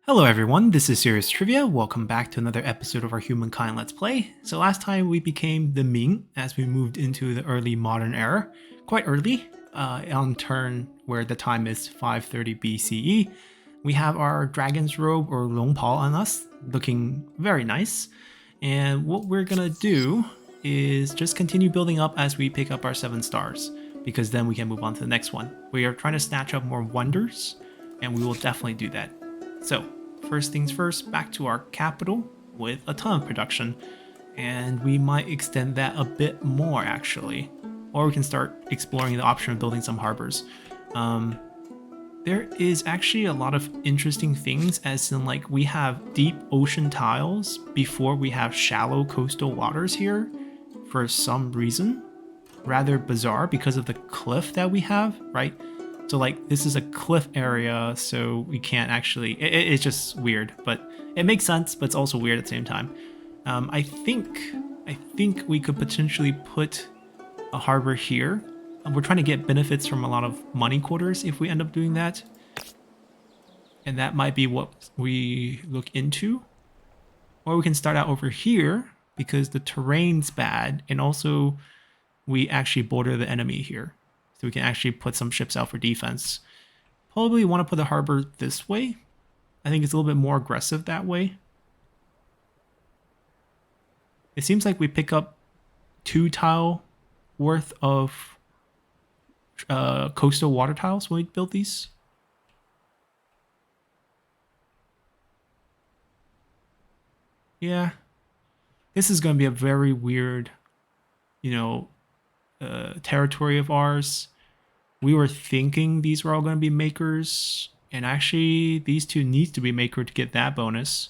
Hello everyone, this is Serious Trivia. Welcome back to another episode of our Humankind Let's Play. So last time we became the Ming as we moved into the early modern era. Quite early, on turn where the time is 530 BCE. We have our dragon's robe or Longpao on us, looking very nice. And what we're gonna do is just continue building up as we pick up our 7 stars, because then we can move on to the next one. We are trying to snatch up more wonders, and we will definitely do that. So, first things first, back to our capital with a ton of production, and we might extend that a bit more actually, or we can start exploring the option of building some harbors. There is actually a lot of interesting things, as in like we have deep ocean tiles before we have shallow coastal waters here for some reason. Rather bizarre because of the cliff that we have, right? So like this is a cliff area, so we can't actually. It's just weird, but it makes sense. But it's also weird at the same time. I think we could potentially put a harbor here. We're trying to get benefits from a lot of money quarters if we end up doing that, and that might be what we look into. Or we can start out over here because the terrain's bad, and also we actually border the enemy here. So we can actually put some ships out for defense. Probably want to put the harbor this way. I think it's a little bit more aggressive that way. It seems like we pick up 2 tile worth of coastal water tiles when we build these. Yeah. This is going to be a very weird, territory of ours. We were thinking these were all going to be makers, and actually these two need to be maker to get that bonus.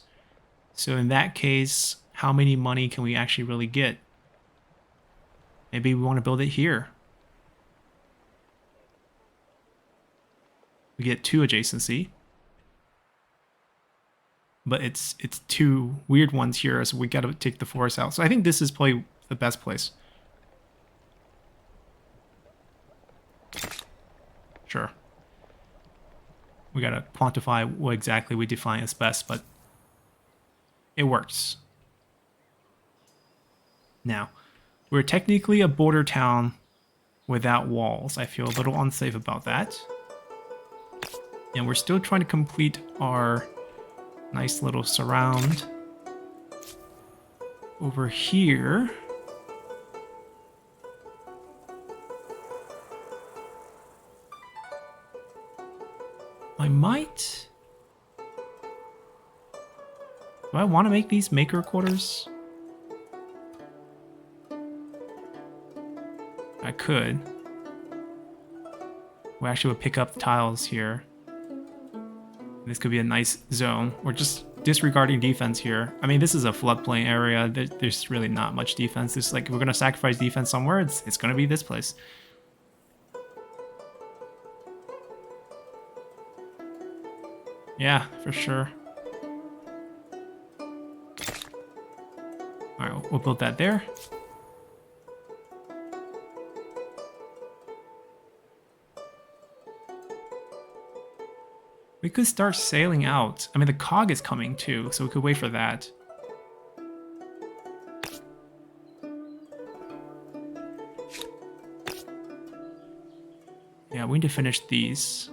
So in that case, how many money can we actually really get? Maybe we want to build it here. We get 2 adjacency, but it's 2 weird ones here, so we got to take the forest out. So I think this is probably the best place. Sure. We got to quantify what exactly we define as best, but it works. Now, we're technically a border town without walls. I feel a little unsafe about that. And we're still trying to complete our nice little surround over here. I might... Do I want to make these maker quarters? I could. We actually would pick up tiles here. This could be a nice zone. We're just disregarding defense here. I mean, this is a floodplain area. There's really not much defense. It's like, if we're going to sacrifice defense somewhere, it's going to be this place. Yeah, for sure. Alright, we'll build that there. We could start sailing out. I mean, the cog is coming too, so we could wait for that. Yeah, we need to finish these.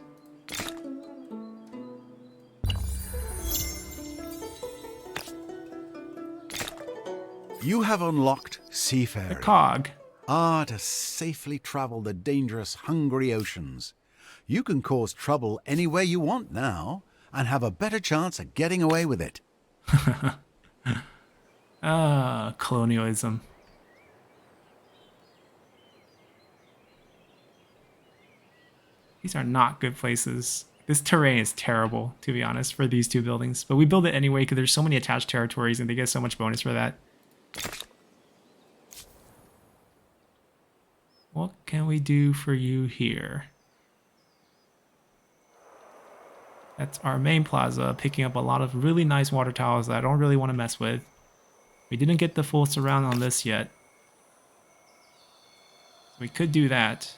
You have unlocked The seafaring. cog. To safely travel the dangerous, hungry oceans. You can cause trouble anywhere you want now, and have a better chance of getting away with it. Colonialism. These are not good places. This terrain is terrible, to be honest, for these 2 buildings. But we build it anyway because there's so many attached territories and they get so much bonus for that. What can we do for you here? That's our main plaza, picking up a lot of really nice water towers that I don't really want to mess with. We didn't get the full surround on this yet. We could do that.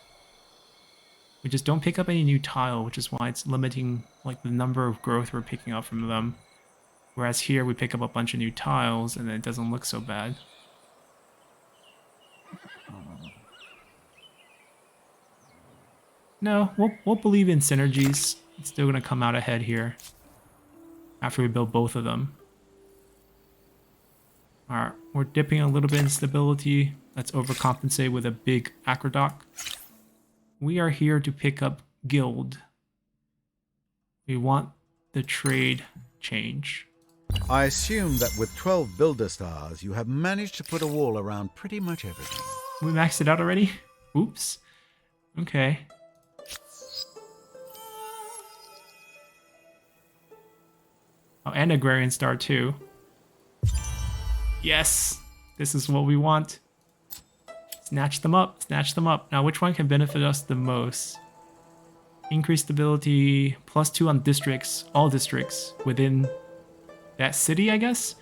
We just don't pick up any new tile, which is why it's limiting like the number of growth we're picking up from them. Whereas here we pick up a bunch of new tiles and it doesn't look so bad. No, we'll believe in synergies. It's still gonna come out ahead here after we build both of them. Alright, we're dipping a little bit in stability. Let's overcompensate with a big aqueduct. We are here to pick up guild. We want the trade change. I assume that with 12 builder stars, you have managed to put a wall around pretty much everything. We maxed it out already? Oops. Okay. Oh, and agrarian star too. Yes! This is what we want. Snatch them up, snatch them up. Now, which one can benefit us the most? Increased stability, +2 on districts, all districts within that city, I guess.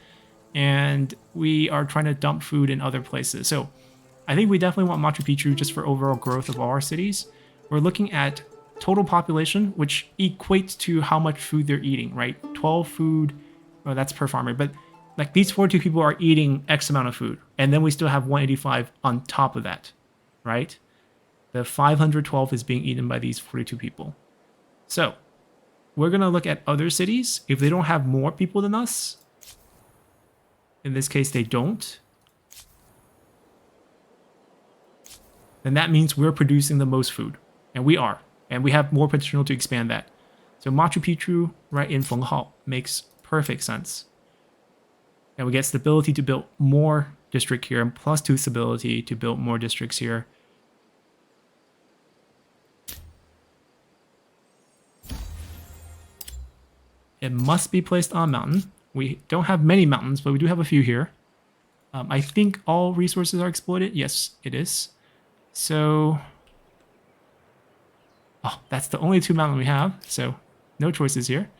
And we are trying to dump food in other places. So I think we definitely want Machu Picchu just for overall growth of all our cities. We're looking at total population, which equates to how much food they're eating, right? 12 food, well, that's per farmer, but like these 42 people are eating X amount of food. And then we still have 185 on top of that, right? The 512 is being eaten by these 42 people. So we're going to look at other cities. If they don't have more people than us, in this case, they don't, then that means we're producing the most food. And we are. And we have more potential to expand that. So Machu Picchu, right in Fenghao, makes perfect sense. And we get stability to build more district here, and +2 stability to build more districts here. It must be placed on a mountain. We don't have many mountains, but we do have a few here. I think all resources are exploited. Yes, it is. So, oh, that's the only 2 mountains we have. So, no choices here.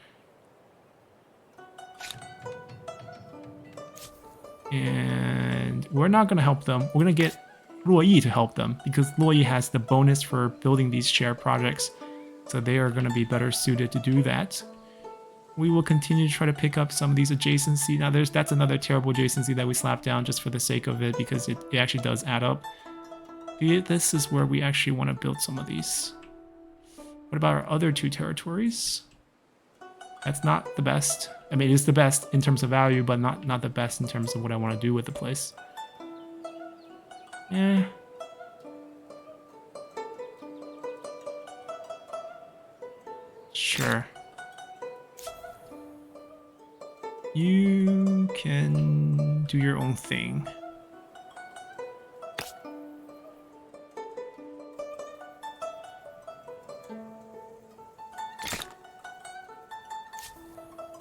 And we're not going to help them. We're going to get Luoyi to help them because Luoyi has the bonus for building these shared projects. So they are going to be better suited to do that. We will continue to try to pick up some of these adjacencies. Now that's another terrible adjacency that we slapped down just for the sake of it because it actually does add up. This is where we actually want to build some of these. What about our other 2 territories? That's not the best. I mean, it's the best in terms of value, but not the best in terms of what I want to do with the place. Eh. Sure. You can do your own thing.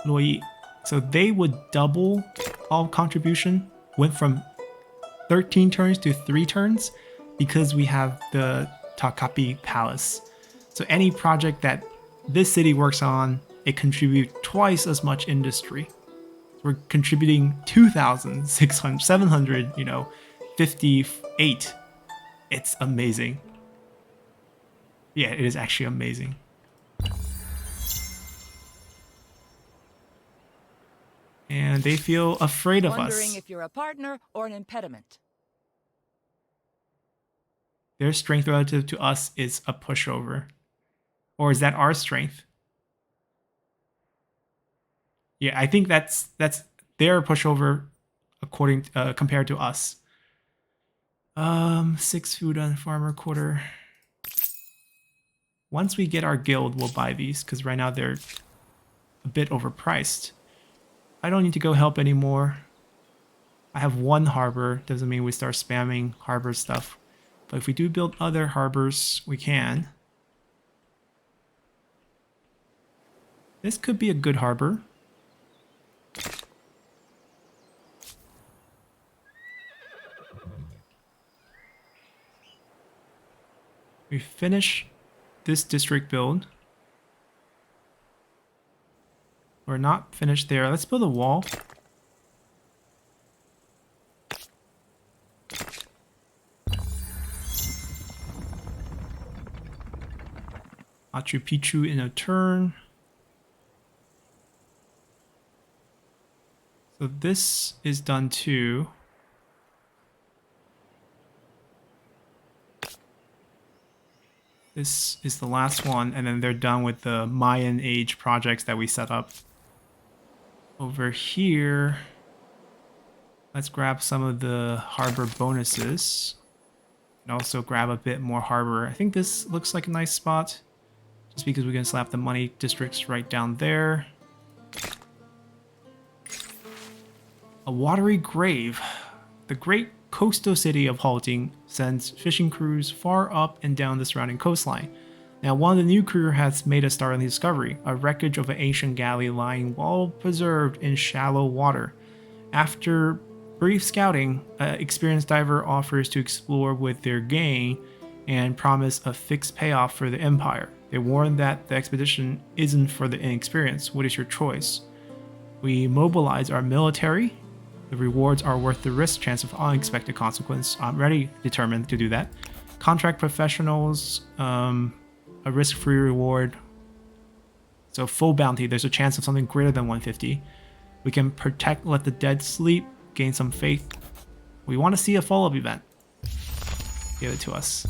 Luoyi. So they would double all contribution, went from 13 turns to 3 turns because we have the Takapi Palace. So any project that this city works on, it contributes twice as much industry. We're contributing 2,600, 700, 58. It's amazing. Yeah, it is actually amazing. And they feel afraid of us. Wondering if you're a partner or an impediment. Their strength relative to us is a pushover. Or is that our strength? Yeah, I think that's their pushover according compared to us. 6 food on farmer quarter. Once we get our guild, we'll buy these because right now they're a bit overpriced. I don't need to go help anymore. I have 1 harbor. Doesn't mean we start spamming harbor stuff. But if we do build other harbors, we can. This could be a good harbor. We finish this district build. We're not finished there. Let's build a wall. Machu Picchu in a turn. So this is done too. This is the last one, and then they're done with the Mayan age projects that we set up. Over here, let's grab some of the harbor bonuses. And also grab a bit more harbor. I think this looks like a nice spot. Just because we can slap the money districts right down there. A watery grave. The great coastal city of Halting sends fishing crews far up and down the surrounding coastline. Now, one of the new crew has made a startling discovery, a wreckage of an ancient galley lying well preserved in shallow water. After brief scouting, an experienced diver offers to explore with their gang and promise a fixed payoff for the Empire. They warn that the expedition isn't for the inexperienced. What is your choice? We mobilize our military. The rewards are worth the risk, chance of unexpected consequence. I'm already determined to do that. Contract professionals, a risk-free reward. So full bounty, there's a chance of something greater than 150. We can protect, let the dead sleep, gain some faith. We want to see a follow-up event. Give it to us.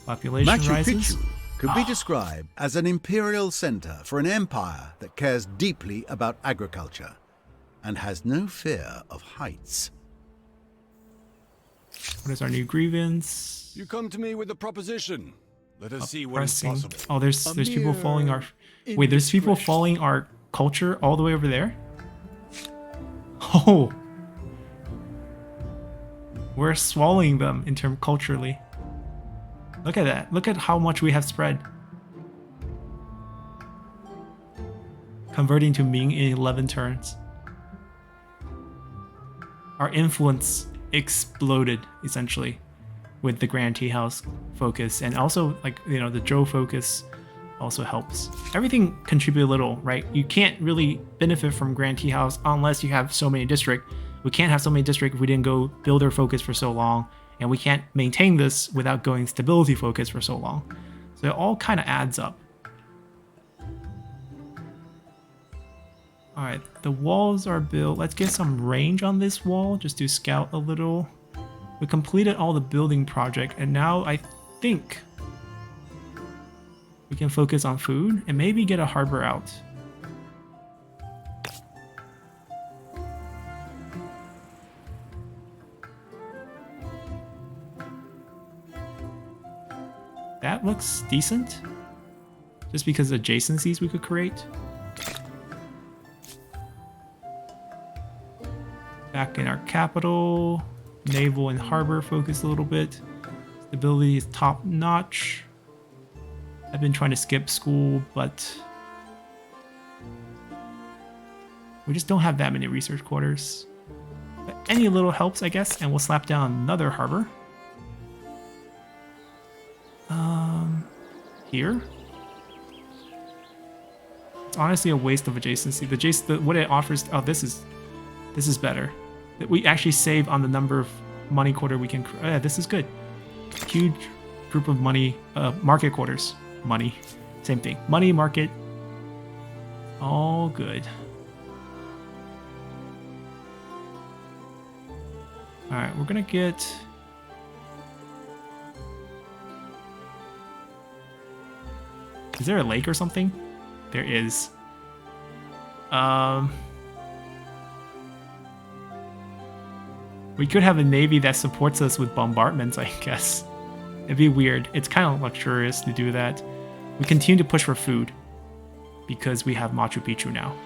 Population Machu rises. Picchu could be described as an imperial center for an empire that cares deeply about agriculture and has no fear of heights. What is our new grievance? You come to me with a proposition. Let us see what is Pressing. possible. Oh, there's people following our... Wait, there's people following our culture all the way over there? Oh! We're swallowing them in terms culturally. Look at that. Look at how much we have spread. Converting to Ming in 11 turns. Our influence exploded, essentially, with the Grand Tea House focus. And also, like, you know, the Zhou focus also helps. Everything contributes a little, right? You can't really benefit from Grand Tea House unless you have so many districts. We can't have so many districts if we didn't go builder focus for so long. And we can't maintain this without going stability focus for so long. So it all kind of adds up. Alright, the walls are built. Let's get some range on this wall just to scout a little. We completed all the building project, and now I think we can focus on food and maybe get a harbor out. That looks decent. Just because of adjacencies we could create. Back in our capital, naval and harbor focus a little bit. Stability is top notch. I've been trying to skip school, but we just don't have that many research quarters. But any little helps, I guess, and we'll slap down another harbor. Here. It's honestly a waste of adjacency. What it offers. Oh, this is better. We actually save on the number of money quarter we can. Yeah, this is good. Huge group of money, market quarters. Money, same thing. Money market. All good. All right, we're gonna get. Is there a lake or something? There is. We could have a navy that supports us with bombardments, I guess. It'd be weird. It's kind of luxurious to do that. We continue to push for food because we have Machu Picchu now.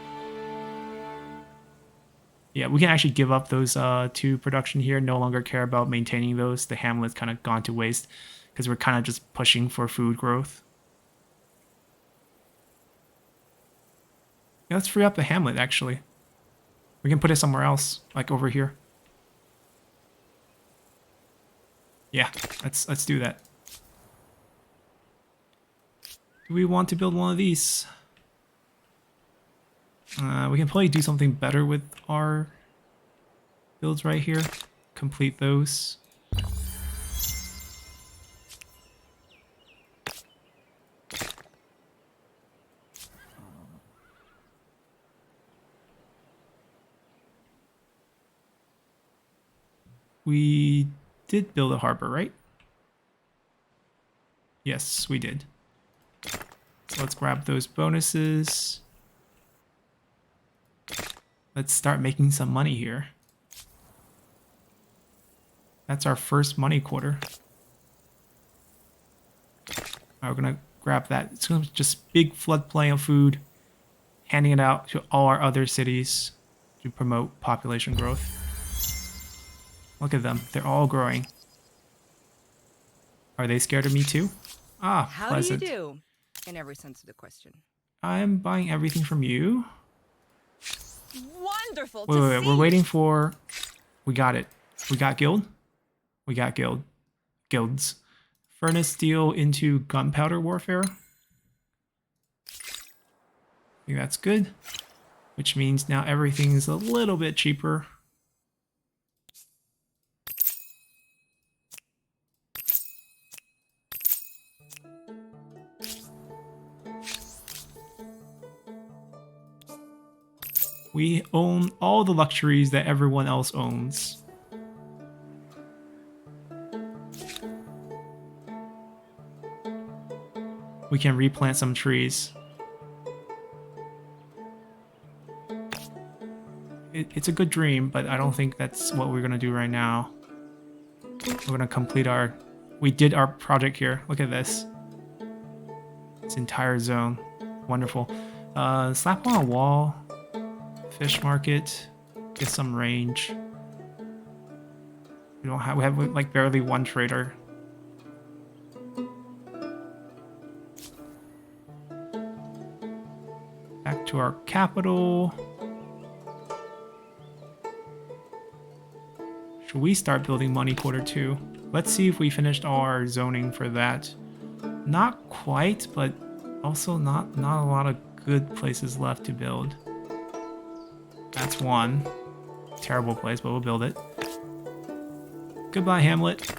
Yeah, we can actually give up those two production here. No longer care about maintaining those. The hamlet's kind of gone to waste because we're kind of just pushing for food growth. Yeah, let's free up the hamlet, actually. We can put it somewhere else, like over here. Yeah, let's do that. Do we want to build one of these? We can probably do something better with our builds right here. Complete those. We did build a harbor, right? Yes, we did. So let's grab those bonuses. Let's start making some money here. That's our first money quarter. We're gonna grab that. It's gonna be just big floodplain of food, handing it out to all our other cities to promote population growth. Look at them. They're all growing. Are they scared of me too? Ah, How pleasant. do you do? In every sense of the question. I'm buying everything from you. Wonderful Wait, to wait, wait. see. We're waiting for... We got it. We got guild? We got guild. Guilds. Furnace steel into gunpowder warfare. I think that's good. Which means now everything's a little bit cheaper. We own all the luxuries that everyone else owns. We can replant some trees. It's a good dream, but I don't think that's what we're gonna do right now. We're gonna complete our... We did our project here. Look at this. This entire zone. Wonderful. Slap on a wall. Fish market. Get some range. We have like barely one trader. Back to our capital. Should we start building money quarter 2? Let's see if we finished our zoning for that. Not quite, but also not a lot of good places left to build. That's one. Terrible place, but we'll build it. Goodbye, Hamlet.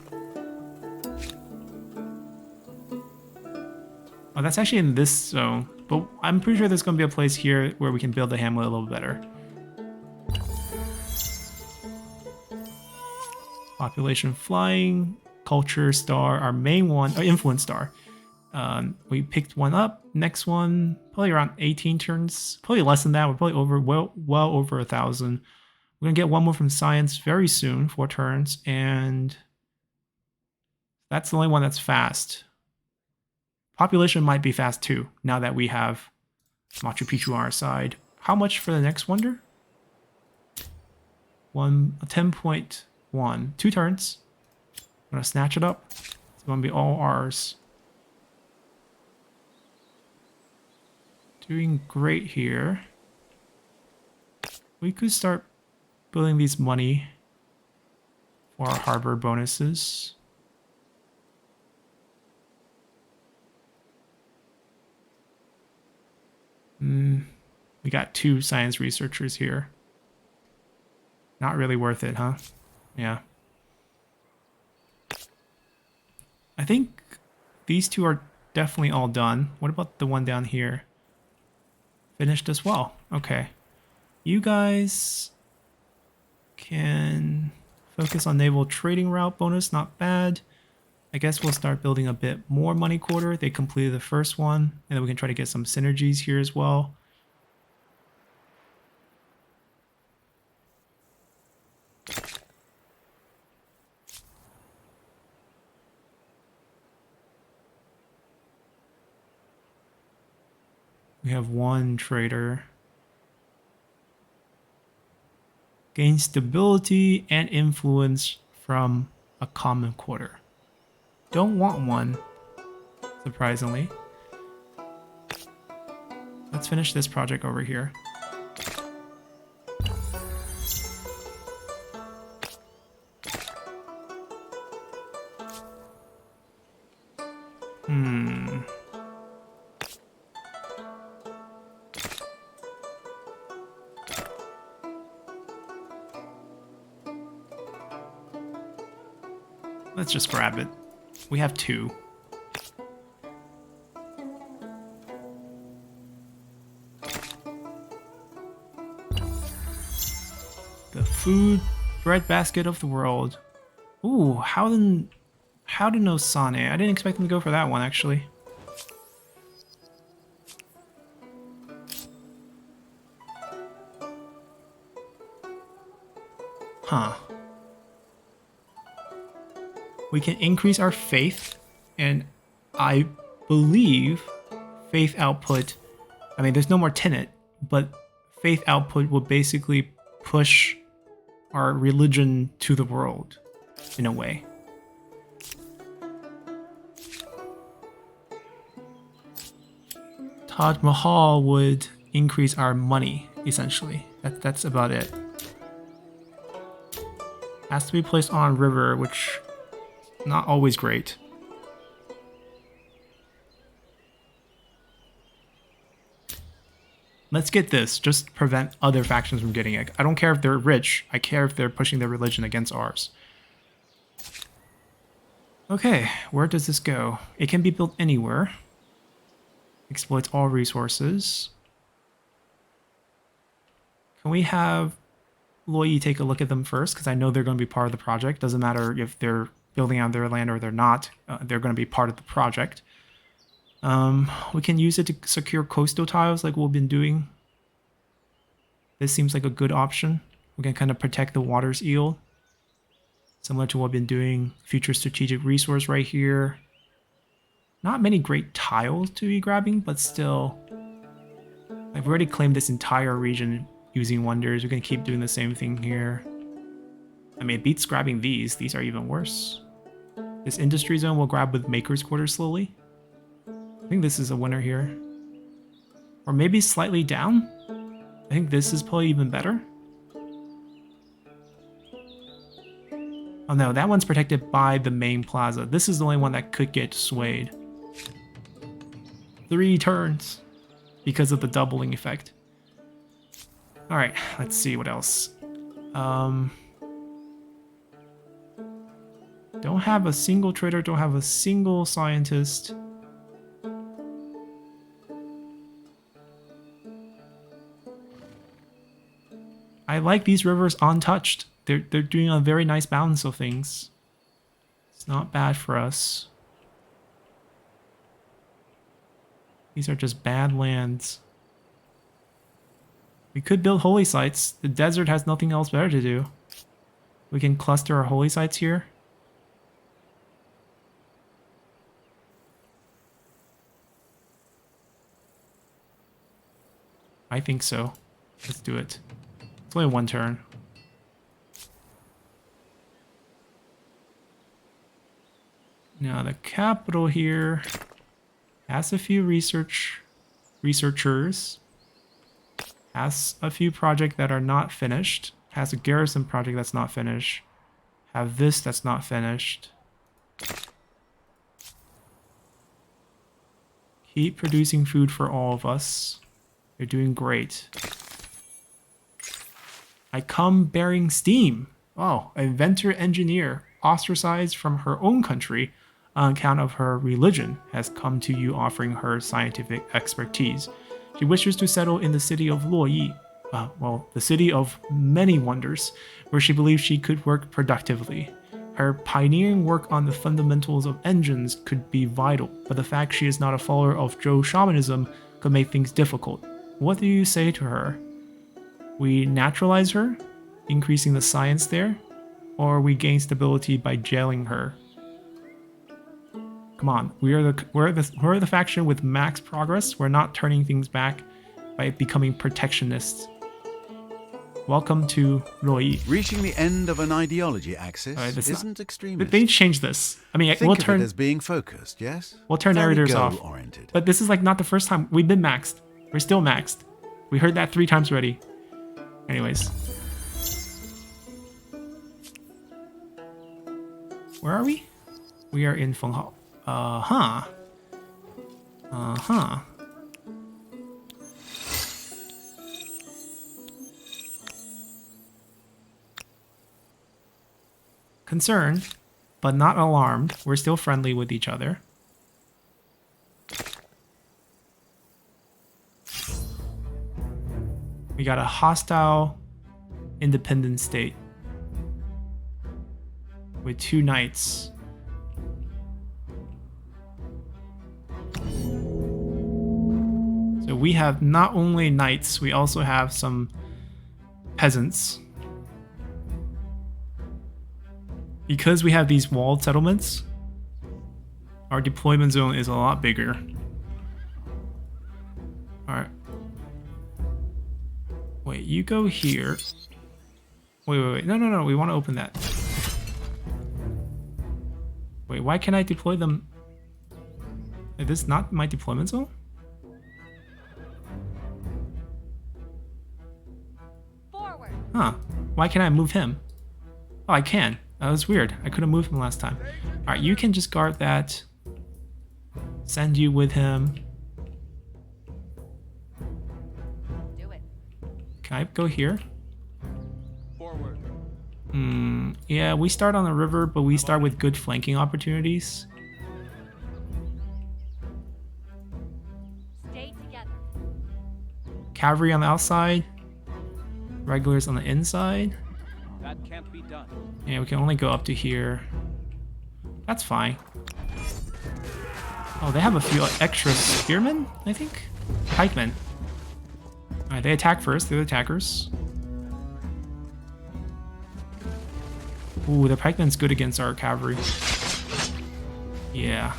Oh, that's actually in this zone, but I'm pretty sure there's going to be a place here where we can build the Hamlet a little better. Population flying, culture star, our main one, influence star. We picked one up. Next one, probably around 18 turns. Probably less than that. We're probably over well over 1,000. We're gonna get one more from science very soon, 4 turns, and that's the only one that's fast. Population might be fast too, now that we have Machu Picchu on our side. How much for the next wonder? 10.1. 2 turns. I'm gonna snatch it up. It's gonna be all ours. Doing great here. We could start building these money for our harbor bonuses. We got 2 science researchers here. Not really worth it, huh? Yeah. I think these 2 are definitely all done. What about the one down here? Finished as well. Okay. You guys can focus on naval trading route bonus. Not bad. I guess we'll start building a bit more money quarter. They completed the first one, and then we can try to get some synergies here as well. We have 1 trader. Gain stability and influence from a common quarter. Don't want one, surprisingly. Let's finish this project over here. Let's just grab it. We have 2. The food bread basket of the world. Ooh, how to know Sane? I didn't expect them to go for that one, actually. Huh. We can increase our faith, and I believe faith output, I mean, there's no more tenet, but faith output will basically push our religion to the world, in a way. Taj Mahal would increase our money, essentially. That's about it. Has to be placed on river, which not always great. Let's get this. Just prevent other factions from getting it. I don't care if they're rich. I care if they're pushing their religion against ours. Okay, where does this go? It can be built anywhere. Exploits all resources. Can we have Loyi take a look at them first? Because I know they're going to be part of the project. Doesn't matter if they're building on their land or they're not. They're going to be part of the project. We can use it to secure coastal tiles like we've been doing. This seems like a good option. We can kind of protect the water's eel. Similar to what we've been doing. Future strategic resource right here. Not many great tiles to be grabbing, but still. I've already claimed this entire region using wonders. We're going to keep doing the same thing here. I mean, it beats grabbing these. These are even worse. This industry zone we'll grab with Maker's Quarter slowly. I think this is a winner here. Or maybe slightly down. I think this is probably even better. Oh no, that one's protected by the main plaza. This is the only one that could get swayed. 3 turns because of the doubling effect. Alright, let's see what else. Don't have a single trader, don't have a single scientist. I like these rivers untouched. They're doing a very nice balance of things. It's not bad for us. These are just bad lands. We could build holy sites. The desert has nothing else better to do. We can cluster our holy sites here. I think so. Let's do it. It's only 1 turn. Now the capital here has a few researchers, has a few projects that are not finished, has a garrison project that's not finished, have this that's not finished. Keep producing food for all of us. They're doing great. I come bearing steam. Oh, inventor engineer, ostracized from her own country on account of her religion, has come to you offering her scientific expertise. She wishes to settle in the city of Luoyi, well, the city of many wonders, where she believes she could work productively. Her pioneering work on the fundamentals of engines could be vital, but the fact she is not a follower of Zhou shamanism could make things difficult. What do you say to her? We naturalize her, increasing the science there, or we gain stability by jailing her? Come on, we're the faction with max progress. We're not turning things back by becoming protectionists. Welcome to Roi. Reaching the end of an ideology axis isn't extremist. They changed this. I mean, Think of it as being focused, yes? We'll turn narrators off. Goal-oriented. But this is like not the first time. We've been maxed. We're still maxed. We heard that 3 times already. Anyways. Where are we? We are in Fenghao. Uh-huh. Uh-huh. Concerned, but not alarmed. We're still friendly with each other. We got a hostile independent state. with 2 knights. So we have not only knights, we also have some peasants. Because we have these walled settlements, our deployment zone is a lot bigger. Alright. Wait, you go here. Wait. No. We want to open that. Wait, why can't I deploy them? Is this not my deployment zone? Forward. Huh. Why can't I move him? Oh, I can. That was weird. I couldn't move him last time. Alright, you can just guard that. Send you with him. Do it. Can I go here? Forward. Yeah, we start on the river, but we start with good flanking opportunities. Stay together. Cavalry on the outside. Regulars on the inside. That can't be done. Yeah, we can only go up to here. That's fine. Oh, they have a few extra spearmen, I think? Pikemen. Alright, they attack first. They're the attackers. Ooh, the pikeman's good against our cavalry. Yeah.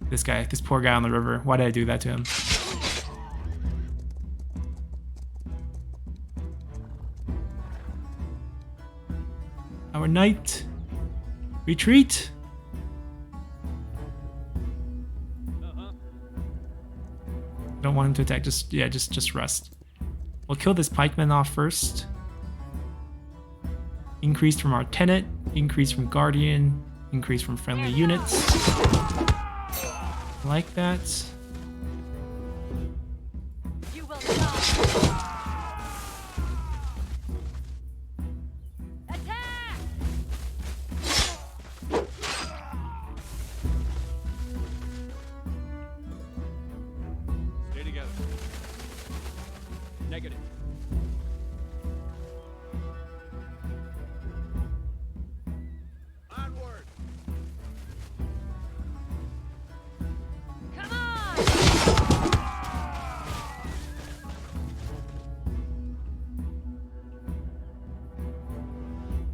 This guy, this poor guy on the river. Why did I do that to him? Our knight. Retreat. Don't want him to attack. Just rest. We'll kill this pikeman off first. Increase from our tenant. Increase from guardian. Increase from friendly units. Like that. You will not. Attack! Stay together. Negative. Onward. Come on!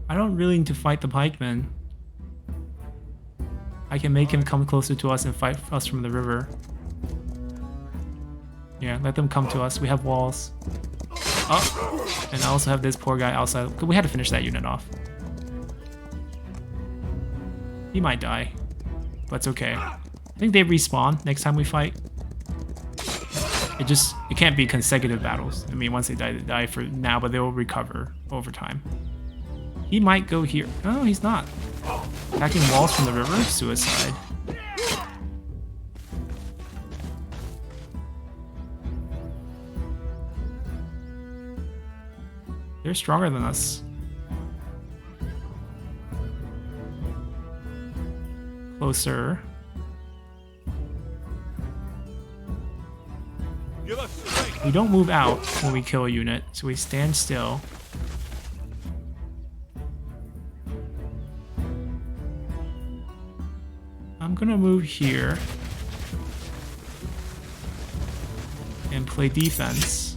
I don't really need to fight the pikeman. I can make him come closer to us and fight us from the river. Yeah, let them come to us. We have walls. Oh, and I also have this poor guy outside. We had to finish that unit off. He might die, but it's okay. I think they respawn next time we fight. It can't be consecutive battles. I mean, once they die for now, but they will recover over time. He might go here. No, he's not. Attacking walls from the river? Suicide. They're stronger than us. Closer. Give us strength. We don't move out when we kill a unit, so we stand still. I'm gonna move here and play defense.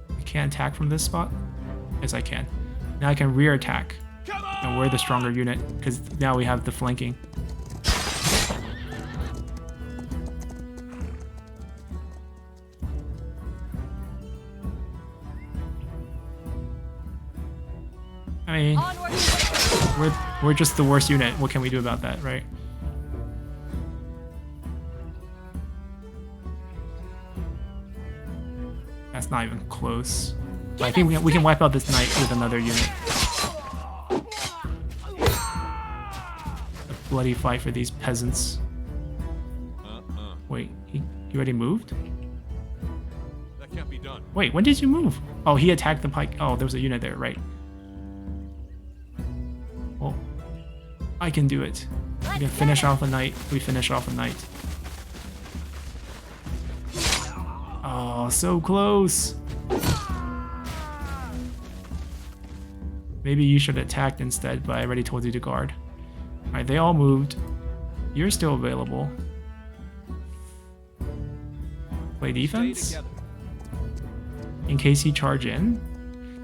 I can't attack from this spot? Yes, I can. Now I can rear attack. And we're the stronger unit, because now we have the flanking. I mean, Onward! we're just the worst unit. What can we do about that, right? That's not even close. But I think we can wipe out this knight with another unit. A bloody fight for these peasants. Wait, he already moved? That can't be done. Wait, when did you move? Oh, he attacked the pike. Oh, there was a unit there, right? Well, I can do it. We can finish off a knight. We finish off a knight. Oh, so close. Maybe you should have attacked instead, but I already told you to guard. Alright, they all moved. You're still available. Play defense? In case he charge in?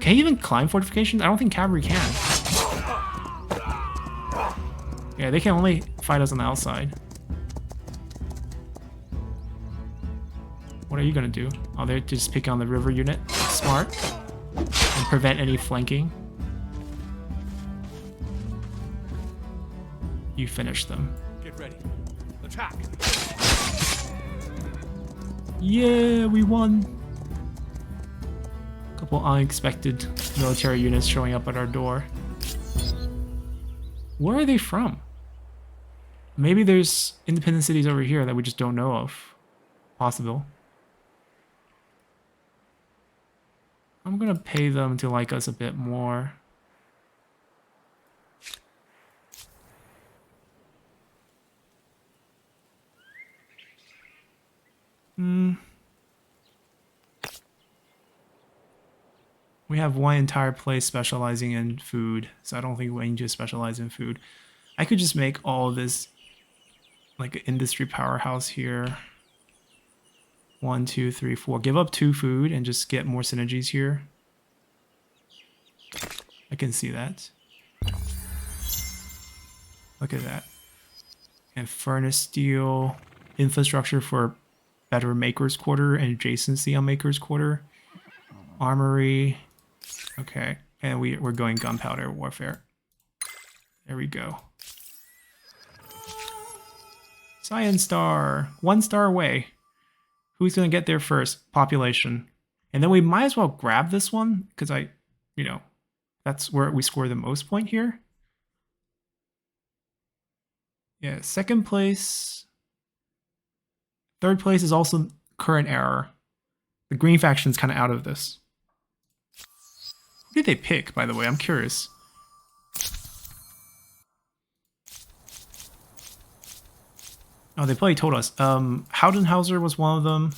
Can he even climb fortifications? I don't think cavalry can. Yeah, they can only fight us on the outside. What are you gonna do? Oh, they're just picking on the river unit. Smart. And prevent any flanking. You finish them. Get ready. Attack. Yeah, we won. Couple unexpected military units showing up at our door. Where are they from? Maybe there's independent cities over here that we just don't know of. Possible. I'm gonna pay them to like us a bit more. We have one entire place specializing in food, so I don't think we need to specialize in food. I could just make all this like an industry powerhouse here. 1, 2, 3, 4. Give up 2 food and just get more synergies here. I can see that. Look at that. And furnace steel, infrastructure for better Maker's Quarter and adjacency on Maker's Quarter. Armory. Okay, and we're going gunpowder warfare. There we go. Science Star, 1 star away. Who's gonna get there first? Population. And then we might as well grab this one, because that's where we score the most point here. Yeah, 2nd place. 3rd place is also current error. The green faction's kind of out of this. Who did they pick, by the way? I'm curious. Oh, they probably told us. Haudenhauser was one of them.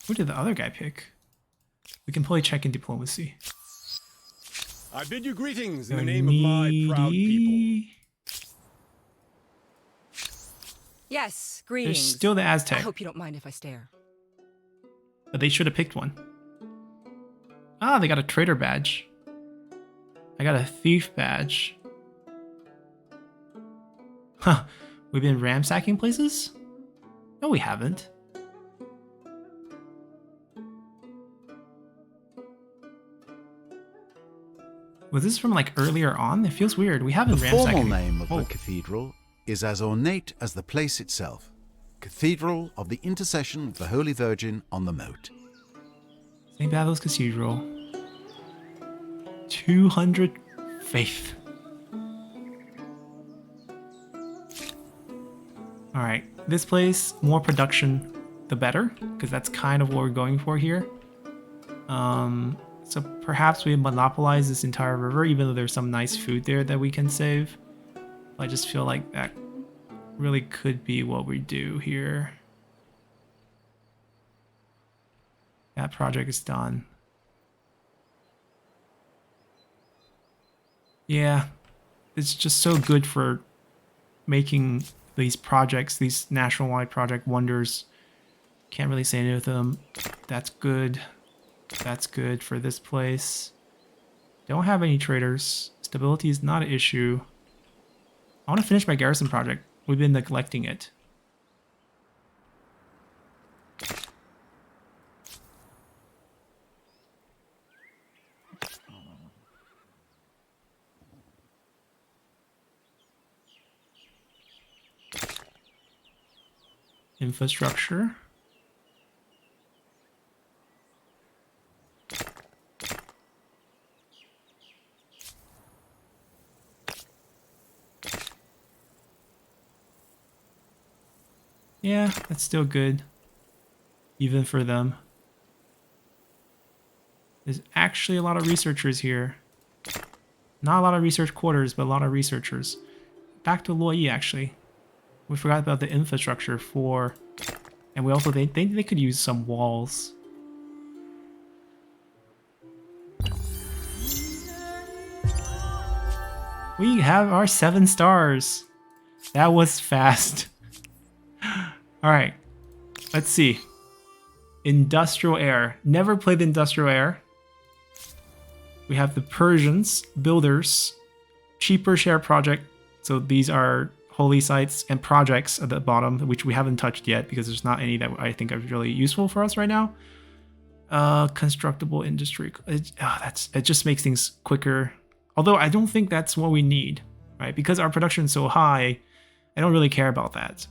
Who did the other guy pick? We can probably check in diplomacy. I bid you greetings in the name of my proud people. Yes, There's greetings. still the I Aztec, hope you don't mind if I stare. but they should have picked one. Ah, they got a trader badge. I got a thief badge. Huh, we've been ransacking places? No, we haven't. Was this from like earlier on? It feels weird. We haven't The ransacked. formal name of Oh, the cathedral is as ornate as the place itself. Cathedral of the Intercession of the Holy Virgin on the Moat. St. Bathil's Cathedral. 200 faith. Alright, this place, more production, the better, because that's kind of what we're going for here. So perhaps we monopolize this entire river, even though there's some nice food there that we can save. I just feel like that really could be what we do here. That project is done. Yeah, it's just so good for making these projects, these national-wide project wonders. Can't really say no to them. That's good. That's good for this place. Don't have any traders. Stability is not an issue. I want to finish my garrison project. We've been neglecting it. Infrastructure. Yeah, that's still good. Even for them. There's actually a lot of researchers here. Not a lot of research quarters, but a lot of researchers. Back to Loyi, actually. We forgot about the infrastructure for... And we also think they could use some walls. We have our 7 stars. That was fast. Alright. Let's see. Industrial Air. Never played Industrial Air. We have the Persians, Builders, Cheaper Share Project. So these are holy sites and projects at the bottom, which we haven't touched yet because there's not any that I think are really useful for us right now. Constructible industry. It just makes things quicker. Although I don't think that's what we need, right? Because our production is so high, I don't really care about that.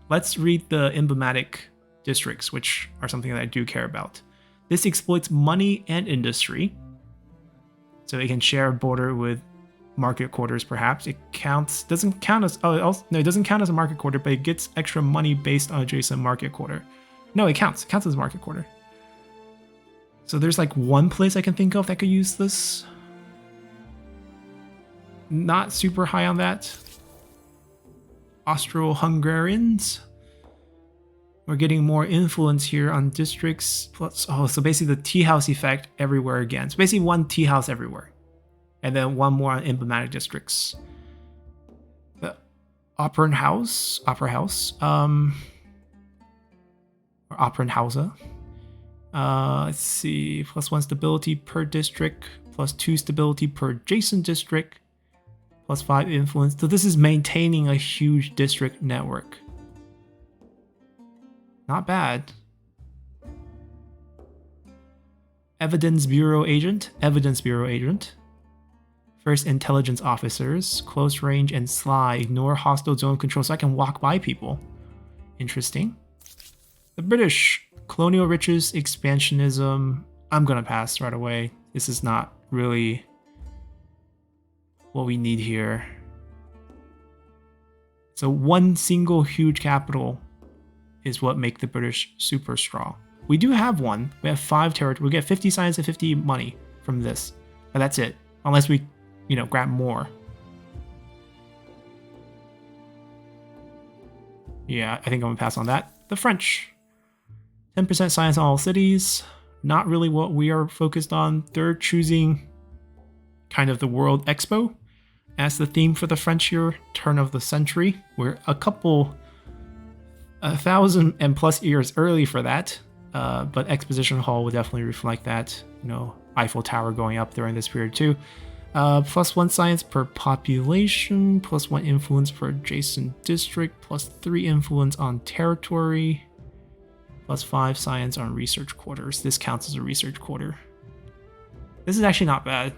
Let's read the emblematic districts, which are something that I do care about. This exploits money and industry. So it can share a border with market quarters, perhaps. It doesn't count as it doesn't count as a market quarter, but it gets extra money based on adjacent market quarter. No, it counts. It counts as a market quarter. So there's like one place I can think of that could use this. Not super high on that. Austro-Hungarians. We're getting more influence here on districts. Plus, so basically the tea house effect everywhere again. So basically one tea house everywhere. And then one more on emblematic districts. The Opera House. Or Opernhauser. Let's see. +1 stability per district. +2 stability per adjacent district. +5 influence. So this is maintaining a huge district network. Not bad. Evidence Bureau Agent. First intelligence officers. Close range and sly. Ignore hostile zone control so I can walk by people. Interesting. The British. Colonial riches, expansionism. I'm gonna pass right away. This is not really what we need here. So one single huge capital is what make the British super strong. We do have one. We have 5 territory. We get 50 science and 50 money from this. But that's it. Unless we, grab more. Yeah, I think I'm gonna pass on that. The French. 10% science on all cities. Not really what we are focused on. They're choosing kind of the World Expo as the theme for the French year, turn of the century. We're a couple 1,000 and plus years early for that, but Exposition Hall would definitely reflect that. Eiffel Tower going up during this period too. +1 science per population, +1 influence per adjacent district, +3 influence on territory, +5 science on research quarters. This counts as a research quarter. This is actually not bad.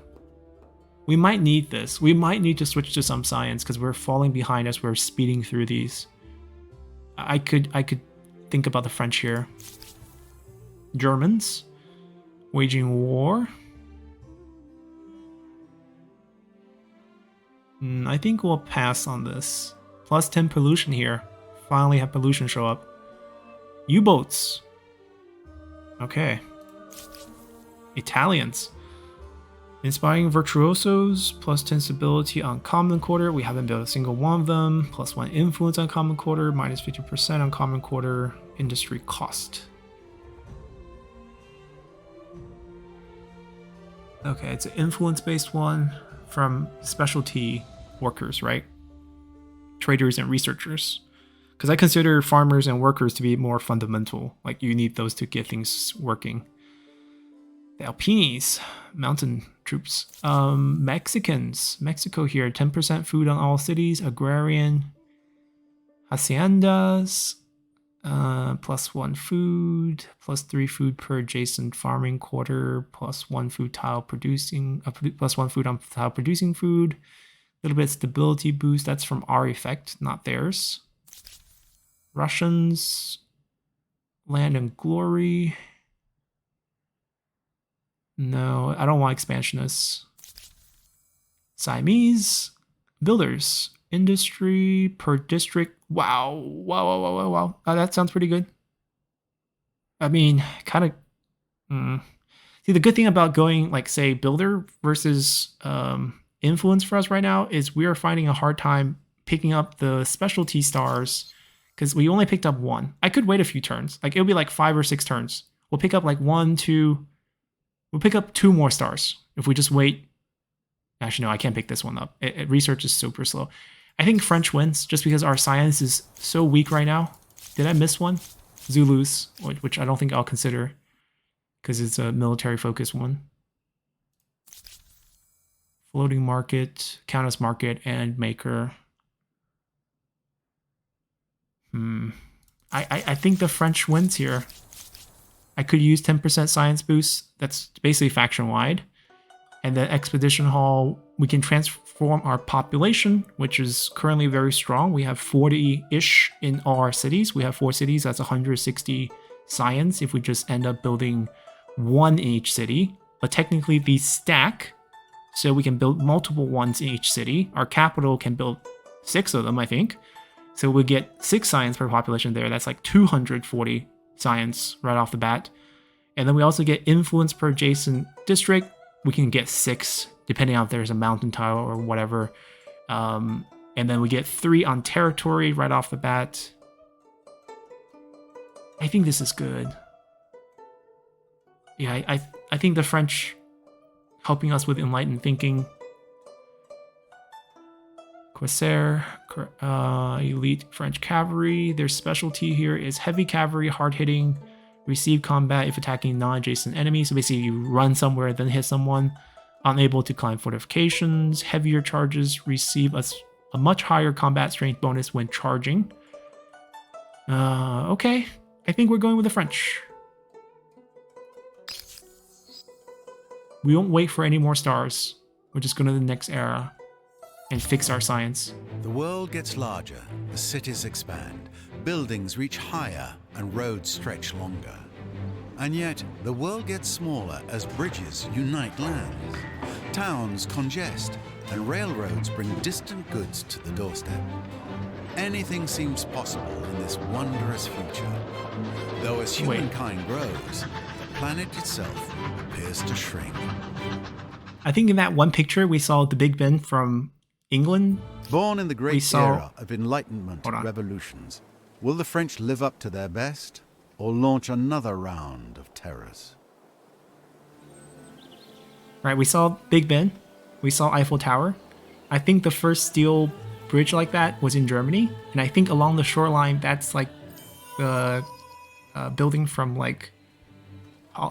We might need this. We might need to switch to some science because we're falling behind as we're speeding through these. I could think about the French here. Germans. Waging war. I think we'll pass on this. +10 pollution here. Finally have pollution show up. U-boats. Okay. Italians. Inspiring virtuosos. +10 stability on common quarter. We haven't built a single one of them. +1 influence on common quarter. -50% on common quarter. Industry cost. Okay, it's an influence-based one from specialty workers, right? Traders and researchers. Because I consider farmers and workers to be more fundamental. Like, you need those to get things working. The Alpinis, mountain troops. Mexicans. Mexico here, 10% food on all cities. Agrarian. Haciendas. +1 food. +3 food per adjacent farming quarter. +1 food tile producing. +1 food on tile producing food. A little bit stability boost. That's from our effect, not theirs. Russians, land and glory. No, I don't want expansionists. Siamese, builders, industry per district. Wow. That sounds pretty good. I mean, kind of. See, the good thing about going, like, say, builder versus influence for us right now is we are finding a hard time picking up the specialty stars. Because we only picked up 1. I could wait a few turns. Like, it'll be like 5 or 6 turns. We'll pick up like 1, 2. We'll pick up 2 more stars if we just wait Actually, no, I can't pick this one up. Research is super slow. I think French wins just because our science is so weak right now. Did I miss one? Zulus, which I don't think I'll consider because it's a military focused one. Floating market, Countess market, and maker. I think the French wins here. I could use 10% science boost. That's basically faction wide. And then Expedition Hall, we can transform our population, which is currently very strong. We have 40-ish in all our cities. We have 4 cities. That's 160 science if we just end up building 1 in each city. But technically these stack, so we can build multiple ones in each city. Our capital can build 6 of them, I think. So we get 6 science per population there. That's like 240 science right off the bat. And then we also get influence per adjacent district. We can get 6, depending on if there's a mountain tile or whatever. And then we get 3 on territory right off the bat. I think this is good. Yeah, I think the French helping us with enlightened thinking. Corsair, elite French cavalry. Their specialty here is heavy cavalry, hard-hitting, receive combat if attacking non-adjacent enemies. So basically you run somewhere, then hit someone. Unable to climb fortifications. Heavier charges receive a much higher combat strength bonus when charging. Okay, I think we're going with the French. We won't wait for any more stars. We're just going to the next era and fix our science. The world gets larger, the cities expand, buildings reach higher, and roads stretch longer. And yet, the world gets smaller as bridges unite lands. Towns congest, and railroads bring distant goods to the doorstep. Anything seems possible in this wondrous future. Though as humankind grows, the planet itself appears to shrink. I think in that one picture we saw the Big Ben from England. Born in the great era of Enlightenment revolutions, will the French live up to their best or launch another round of terrors? Right, we saw Big Ben. We saw Eiffel Tower. I think the first steel bridge like that was in Germany. And I think along the shoreline, that's like the building from like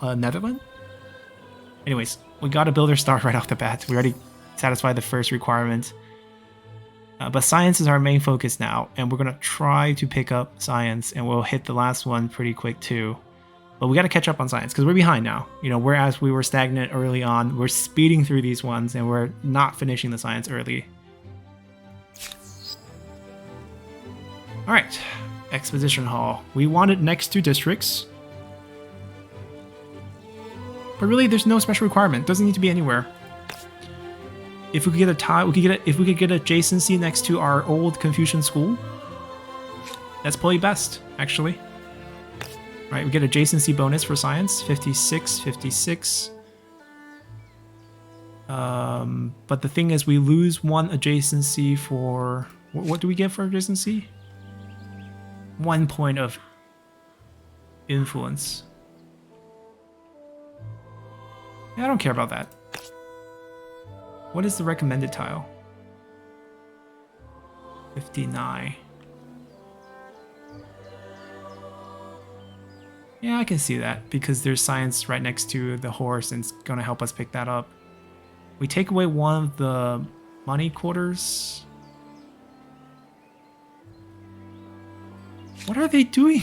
Netherlands. Anyways, we got a builder star right off the bat. We already satisfied the first requirement. But science is our main focus now, and we're going to try to pick up science, and we'll hit the last one pretty quick too. But we got to catch up on science, because we're behind now. You know, whereas we were stagnant early on, we're speeding through these ones, and we're not finishing the science early. Alright, Exposition Hall. We wanted next 2 districts. But really, there's no special requirement. It doesn't need to be anywhere. If we could get a tile, if we could get adjacency next to our old Confucian school, that's probably best, actually. Right, we get adjacency bonus for science, 56, 56. But the thing is, we lose 1 adjacency for... What do we get for adjacency? 1 point of influence. Yeah, I don't care about that. What is the recommended tile? 59. Yeah, I can see that because there's science right next to the horse and it's going to help us pick that up. We take away 1 of the money quarters. What are they doing?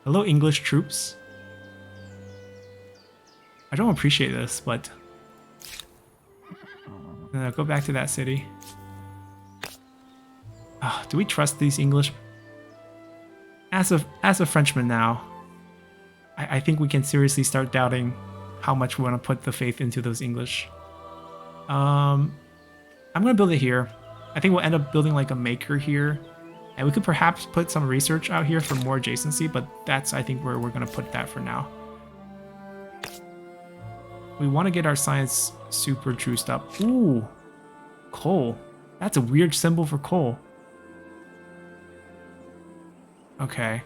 Hello, English troops. I don't appreciate this, but go back to that city. Do we trust these English? As a Frenchman now, I think we can seriously start doubting how much we want to put the faith into those English. I'm gonna build it here. I think we'll end up building like a maker here, and we could perhaps put some research out here for more adjacency, but that's I think where we're gonna put that for now. We want to get our science super juiced up. Ooh, coal. That's a weird symbol for coal. Okay.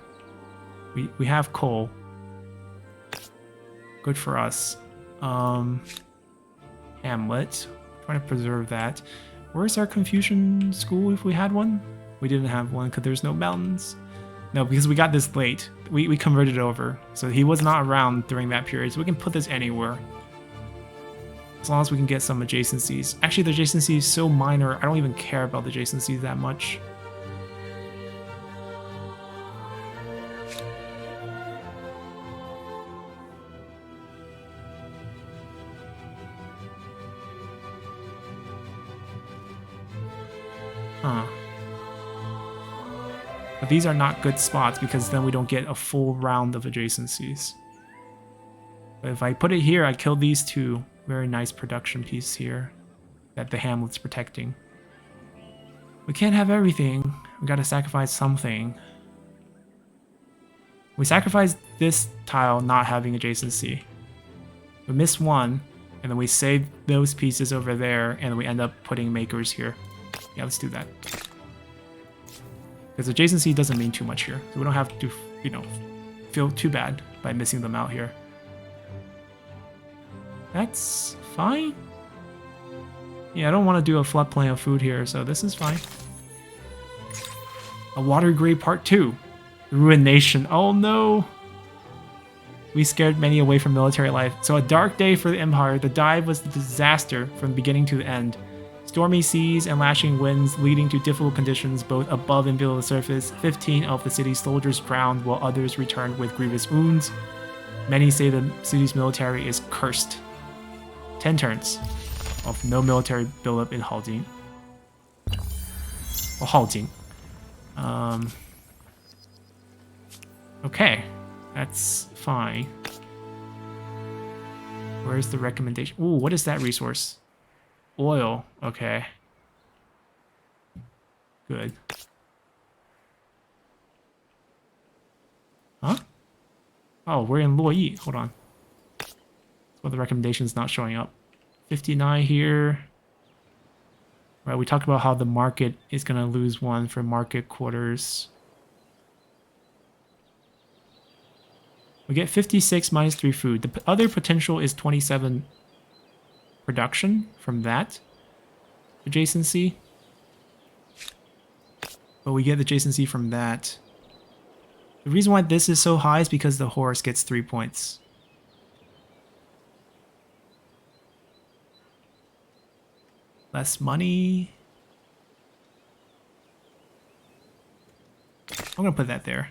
We have coal. Good for us. Hamlet. Trying to preserve that. Where's our Confucian school if we had one? We didn't have one because there's no mountains. No, because we got this late. We converted over. So he was not around during that period. So we can put this anywhere. As long as we can get some adjacencies. Actually, the adjacency is so minor, I don't even care about the adjacencies that much. Huh. But these are not good spots because then we don't get a full round of adjacencies. But if I put it here, I kill these two. Very nice production piece here that the Hamlet's protecting. We can't have everything. We gotta sacrifice something. We sacrifice this tile not having adjacency. We miss one, and then we save those pieces over there, and we end up putting makers here. Yeah, let's do that. Because adjacency doesn't mean too much here. So we don't have to, you know, feel too bad by missing them out here. That's fine. Yeah, I don't want to do a floodplain of food here, so this is fine. A water grave part 2. Ruination. Oh no. We scared many away from military life. So a dark day for the Empire. The dive was a disaster from beginning to the end. Stormy seas and lashing winds leading to difficult conditions both above and below the surface. 15 of the city's soldiers drowned while others returned with grievous wounds. Many say the city's military is cursed. 10 turns of no military buildup in Haojing. Or Haojing. Okay, that's fine. Where's the recommendation? Ooh, what is that resource? Oil. Okay. Good. Huh? Oh, we're in Luoyi. Hold on. Well, the recommendation's not showing up. 59 here. Right, we talked about how the market is going to lose one for market quarters. We get 56 minus 3 food. The other potential is 27 production from that adjacency. But we get the adjacency from that. The reason why this is so high is because the horse gets 3 points. Less money. I'm gonna put that there.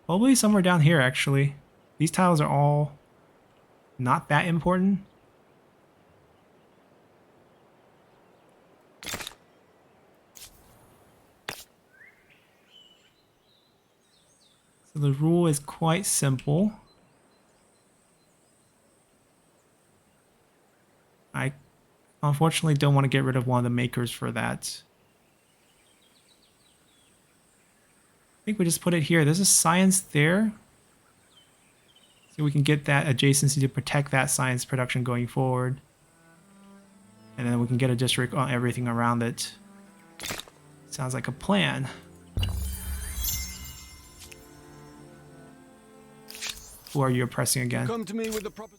Probably somewhere down here, actually. These tiles are all not that important. So the rule is quite simple. I unfortunately don't want to get rid of one of the makers for that. I think we just put it here. There's a science there. So we can get that adjacency to protect that science production going forward. And then we can get a district on everything around it. Sounds like a plan. Who are you oppressing again? Come to me with the proper.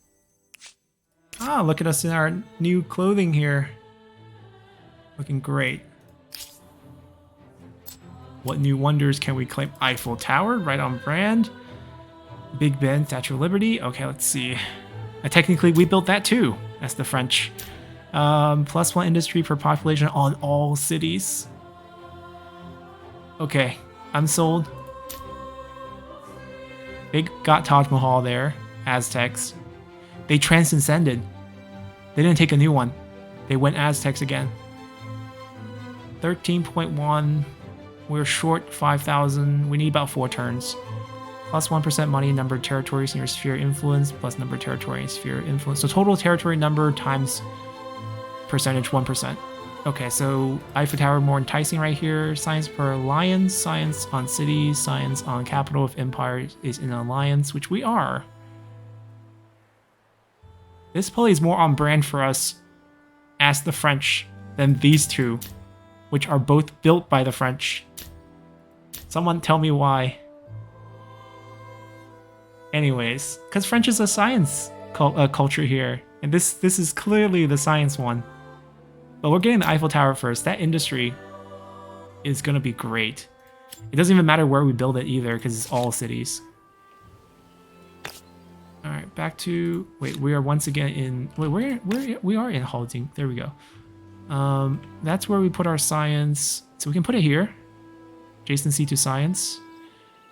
Ah, look at us in our new clothing here. Looking great. What new wonders can we claim? Eiffel Tower, right on brand. Big Ben, Statue of Liberty. Okay, let's see. Technically, we built that too. That's the French. +1 industry per population on all cities. Okay, I'm sold. They got Taj Mahal there. Aztecs. They transcended. They didn't take a new one. They went Aztecs again. 13.1. We're short 5,000. We need about 4 turns. +1% money, number of territories in your sphere influence, plus number of territory in sphere influence. So total territory number times percentage 1%. Okay, so Eiffel Tower more enticing right here. Science per alliance, science on cities, science on capital if empire is in alliance, which we are. This probably is more on brand for us as the French than these two, which are both built by the French. Someone tell me why. Anyways, because French is a science culture here, and this is clearly the science one. But we're getting the Eiffel Tower first. That industry is gonna be great. It doesn't even matter where we build it either, because it's all cities. All right, back to wait. We are once again in wait. We are in Halding. There we go. That's where we put our science. So we can put it here. Adjacency to science.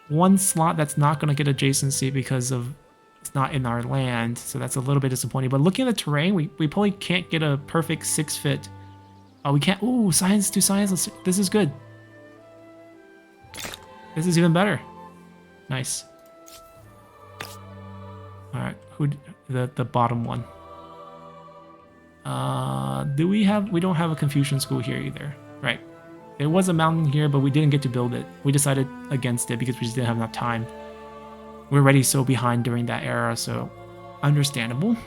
One slot that's not going to get adjacency because of it's not in our land, so that's a little bit disappointing. But looking at the terrain, we probably can't get a perfect 6 fit. Oh, we can't. Ooh, science to science. This is good. This is even better. Nice. All right, who the bottom one? Do we have? We don't have a Confucian school here either, right? There was a mountain here, but we didn't get to build it. We decided against it because we just didn't have enough time. We're already so behind during that era, so understandable.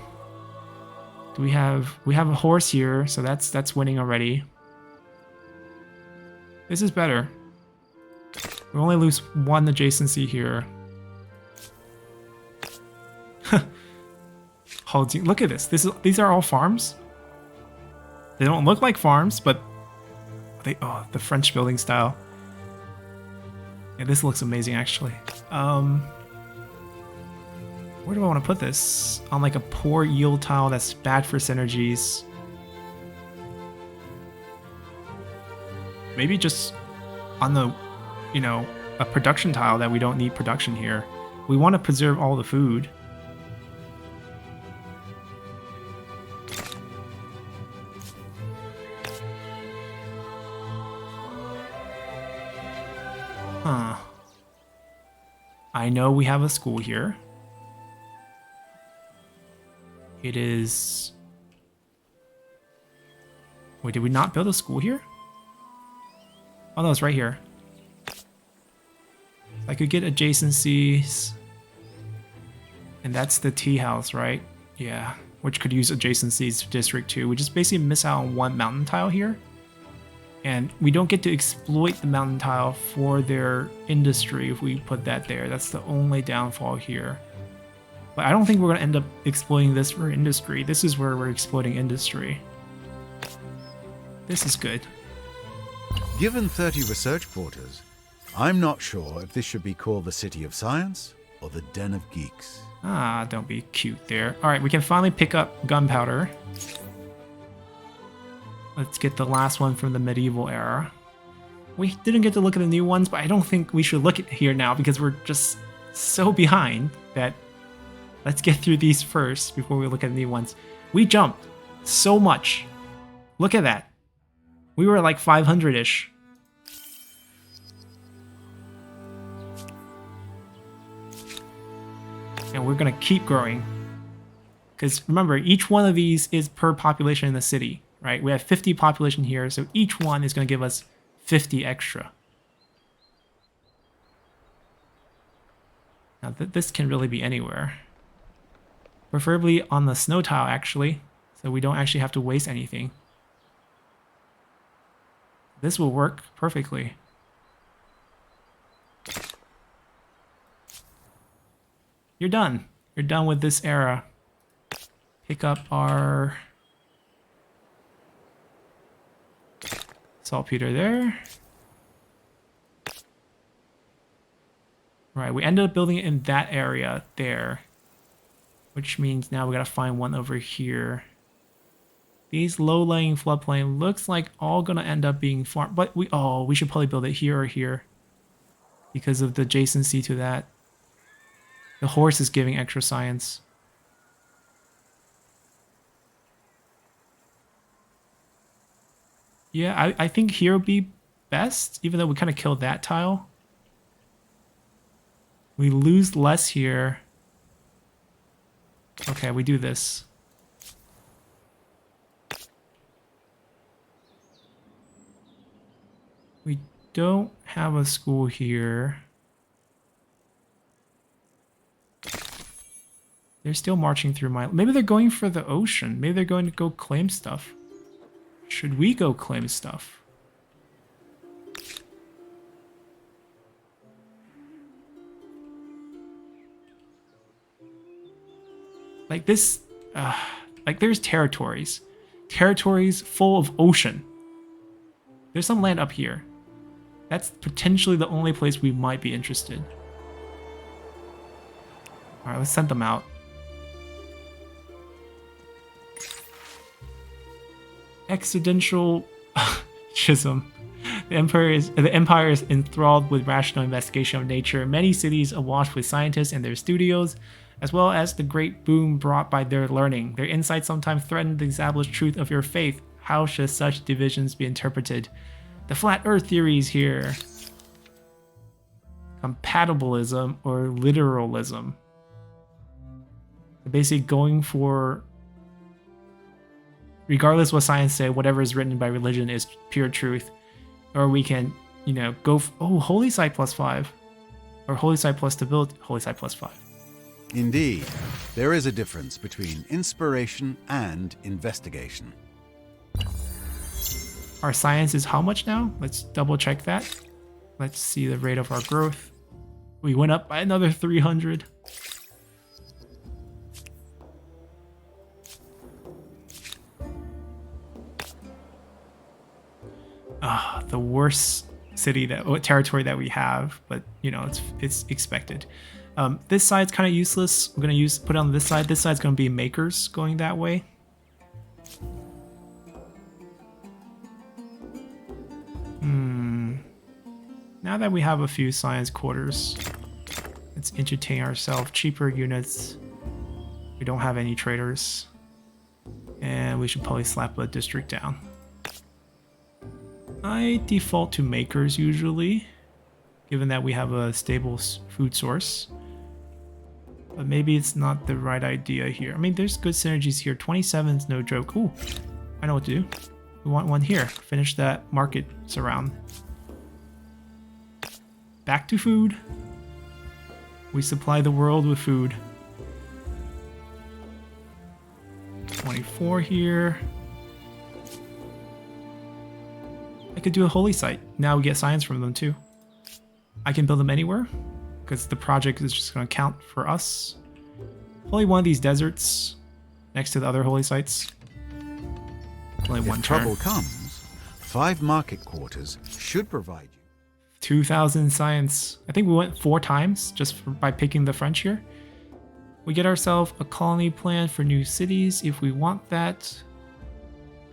Do we have a horse here, so that's winning already. This is better. We only lose 1 adjacency here. Look at this. These are all farms. They don't look like farms, but the French building style. Yeah, this looks amazing actually. Where do I want to put this? On like a poor yield tile that's bad for synergies. Maybe just on the, a production tile that we don't need production here. We want to preserve all the food. Huh. I know we have a school here. It is... Wait, did we not build a school here? Oh no, it's right here. I could get adjacencies. And that's the tea house, right? Yeah, which could use adjacencies to District 2. We just basically miss out on 1 mountain tile here. And we don't get to exploit the mountain tile for their industry if we put that there. That's the only downfall here. But I don't think we're going to end up exploiting this for industry. This is where we're exploiting industry. This is good. Given 30 research quarters, I'm not sure if this should be called the City of Science or the Den of Geeks. Ah, don't be cute there. All right, we can finally pick up gunpowder. Let's get the last one from the medieval era. We didn't get to look at the new ones, but I don't think we should look at here now because we're just so behind that let's get through these first before we look at the new ones. We jumped so much. Look at that. We were like 500-ish. And we're gonna keep growing. Because remember, each one of these is per population in the city, right? We have 50 population here, so each one is gonna give us 50 extra. Now this can really be anywhere. Preferably on the snow tile, actually, so we don't actually have to waste anything. This will work perfectly. You're done. You're done with this era. Pick up our saltpeter there. Right, we ended up building it in that area there, which means now we gotta find one over here. These low-lying floodplain looks like all gonna end up being farm, but we should probably build it here or here because of the adjacency to that. The horse is giving extra science. Yeah, I think here would be best, even though we kind of killed that tile. We lose less here. Okay, we do this. We don't have a school here. They're still marching through my... Maybe they're going for the ocean. Maybe they're going to go claim stuff. Should we go claim stuff? Like this, like there's territories. Territories full of ocean. There's some land up here. That's potentially the only place we might be interested. Alright, let's send them out. Accidental schism. The empire is enthralled with rational investigation of nature. Many cities awash with scientists and their studios, as well as the great boom brought by their learning. Their insights sometimes threaten the established truth of your faith. How should such divisions be interpreted? The flat earth theories here. Compatibilism or literalism. Basically going for, regardless what science say, whatever is written by religion is pure truth. Or we can, you know, go, Holy Site +5. Or Holy Site plus stability, Holy Site +5. Indeed, there is a difference between inspiration and investigation. Our science is how much now? Let's double check that. Let's see the rate of our growth. We went up by another 300. The worst territory that we have, but you know, it's expected. This side's kind of useless. I'm gonna put it on this side. This side's gonna be makers going that way. Now that we have a few science quarters, let's entertain ourselves. Cheaper units. We don't have any traders, and we should probably slap a district down. I default to makers usually, given that we have a stable food source. But maybe it's not the right idea here. I mean, there's good synergies here. 27 is no joke. Ooh, I know what to do. We want one here. Finish that market surround. Back to food. We supply the world with food. 24 here. I could do a holy site. Now we get science from them too. I can build them anywhere because the project is just going to count for us. Only one of these deserts next to the other holy sites. Only one If trouble comes, 5 market quarters should provide you 2,000 science. I think we went 4 times just by picking the frontier. We get ourselves a colony plan for new cities if we want that.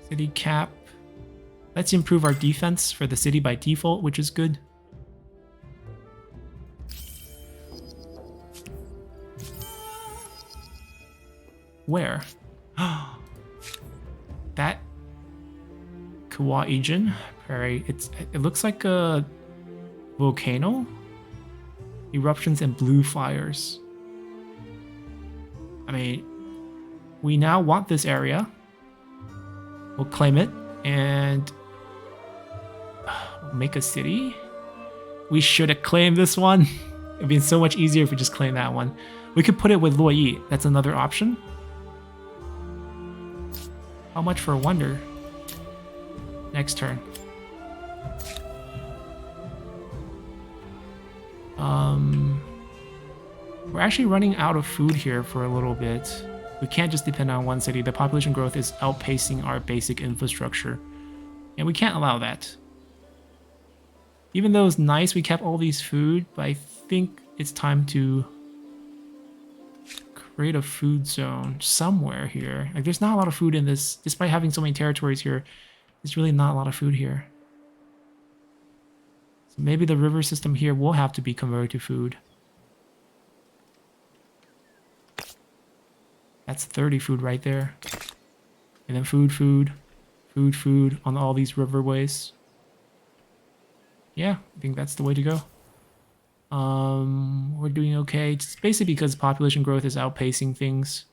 City cap. Let's improve our defense for the city by default, which is good. Where? That Kawaijin Prairie. It looks like a volcano. Eruptions and blue fires. I mean, we now want this area. We'll claim it and make a city. We should have claimed this one. It'd been so much easier if we just claimed that one. We could put it with Luoyi. That's another option. How much for wonder? Next turn. We're actually running out of food here for a little bit. We can't just depend on one city. The population growth is outpacing our basic infrastructure. And we can't allow that. Even though it's nice we kept all these food, but I think it's time to create a food zone somewhere here. Like, there's not a lot of food in this. Despite having so many territories here, there's really not a lot of food here. So maybe the river system here will have to be converted to food. That's 30 food right there. And then food on all these riverways. Yeah, I think that's the way to go. We're doing okay. It's basically because population growth is outpacing things.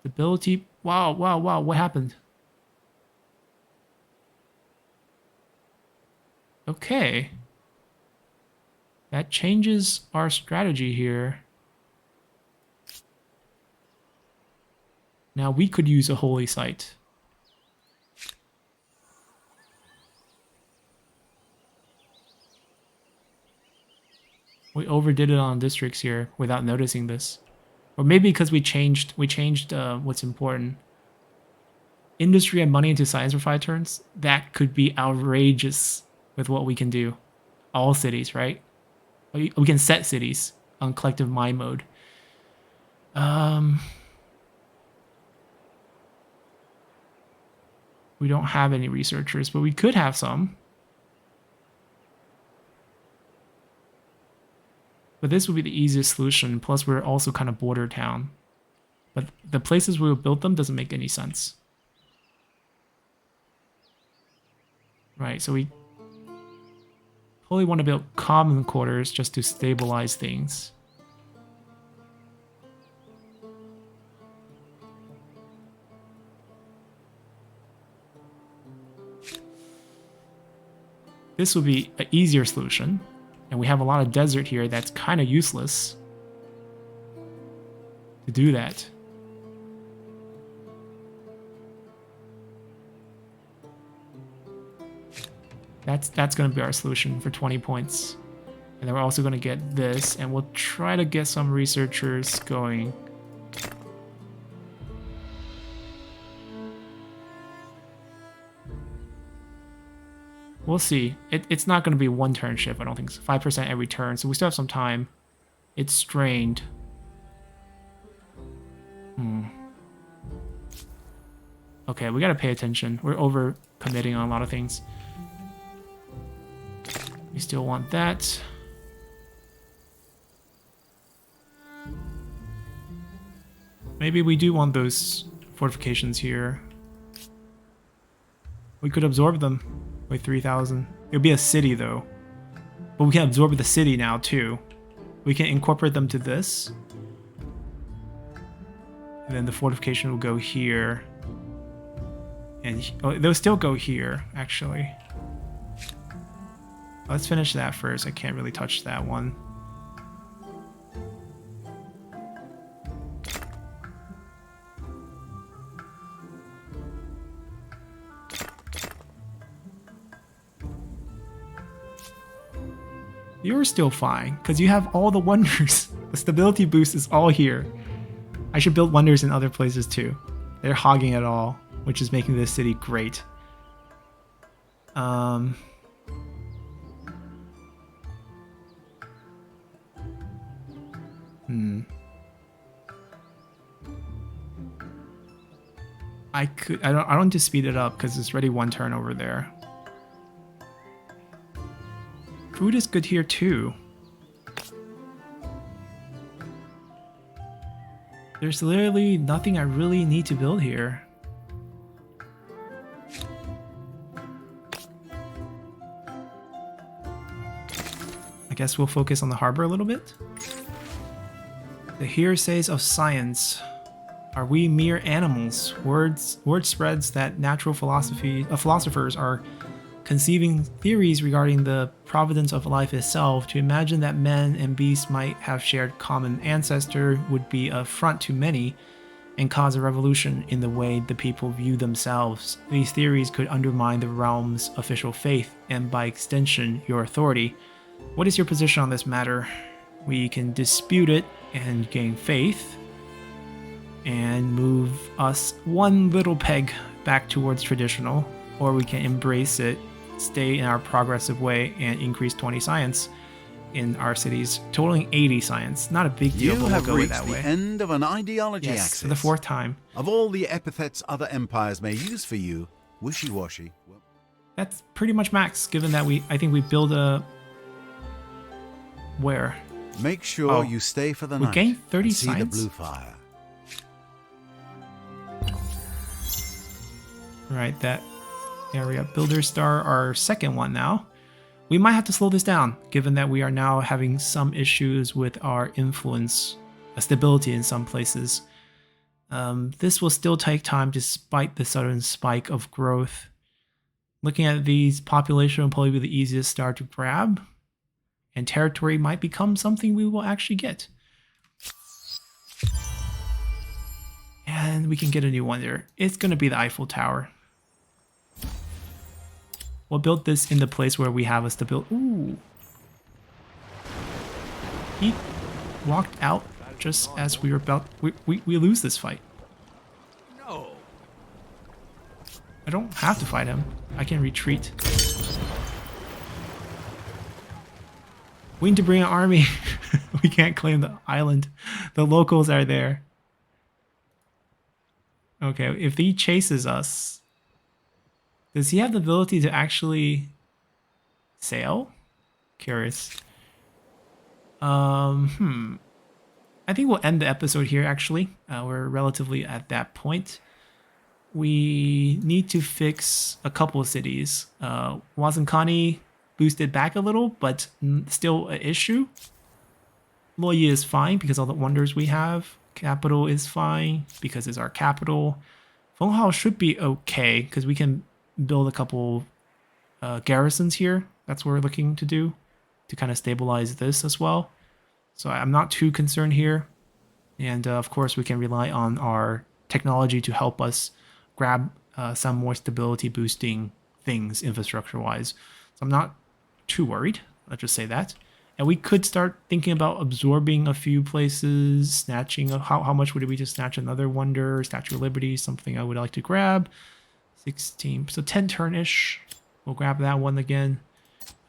Stability. Wow, what happened? Okay. That changes our strategy here. Now we could use a holy site. We overdid it on districts here without noticing this. Or maybe because we changed what's important. Industry and money into science for 5 turns. That could be outrageous with what we can do. All cities, right? We can set cities on collective mind mode. We don't have any researchers, but we could have some. But this would be the easiest solution. Plus, we're also kind of border town. But the places we will build them doesn't make any sense. Right, so we probably want to build common quarters just to stabilize things. This would be an easier solution. And we have a lot of desert here that's kind of useless to do that. That's going to be our solution for 20 points. And then we're also going to get this, and we'll try to get some researchers going. We'll see. It's not going to be one turn shift, I don't think so. 5% every turn, so we still have some time. It's strained. Okay, we got to pay attention. We're over committing on a lot of things. We still want that. Maybe we do want those fortifications here. We could absorb them with 3,000. It'll be a city though. But we can absorb the city now too. We can incorporate them to this. And then the fortification will go here. And they'll still go here, actually. Let's finish that first. I can't really touch that one. You're still fine, because you have all the wonders. The stability boost is all here. I should build wonders in other places too. They're hogging it all, which is making this city great. I don't need to speed it up because it's already one turn over there. Food is good here too. There's literally nothing I really need to build here. I guess we'll focus on the harbor a little bit. The hearsays of science. Are we mere animals? Word spreads that natural philosophers are conceiving theories regarding the providence of life itself. To imagine that men and beasts might have shared common ancestor would be an affront to many and cause a revolution in the way the people view themselves. These theories could undermine the realm's official faith and by extension your authority. What is your position on this matter? We can dispute it and gain faith and move us one little peg back towards traditional, or we can embrace it, stay in our progressive way, and increase 20 science in our cities, totaling 80 science. Not a big deal, You but we'll have go with reached that the way. end of an ideology Yes, axis. for the 4th time. Of all the epithets other empires may use for you, wishy-washy. Well, That's pretty much max, given that I think we build a... Where? make sure Oh, you stay for the we night. gained 30 and see the science? blue fire. Right, that area. Builder Star, our second one now. We might have to slow this down, given that we are now having some issues with our influence, stability in some places. This will still take time despite the sudden spike of growth. Looking at these, population will probably be the easiest star to grab, and territory might become something we will actually get. And we can get a new wonder. It's going to be the Eiffel Tower. We'll build this in the place where we have a stability. Ooh. He walked out just as we were about... We lose this fight. No. I don't have to fight him. I can retreat. We need to bring an army. We can't claim the island. The locals are there. Okay, if he chases us, does he have the ability to actually sail? Curious. I think we'll end the episode here, actually. We're relatively at that point. We need to fix a couple of cities. Wazankani boosted back a little, but still an issue. Loye is fine because all the wonders we have. Capital is fine because it's our capital. Fenghao should be okay because we can build a couple garrisons here. That's what we're looking to do to kind of stabilize this as well. So I'm not too concerned here. And of course, we can rely on our technology to help us grab some more stability boosting things infrastructure-wise. So I'm not too worried. Let's just say that. And we could start thinking about absorbing a few places, snatching. How much would it be to snatch another wonder? Statue of Liberty, something I would like to grab. 16, so 10 turn-ish. We'll grab that one again.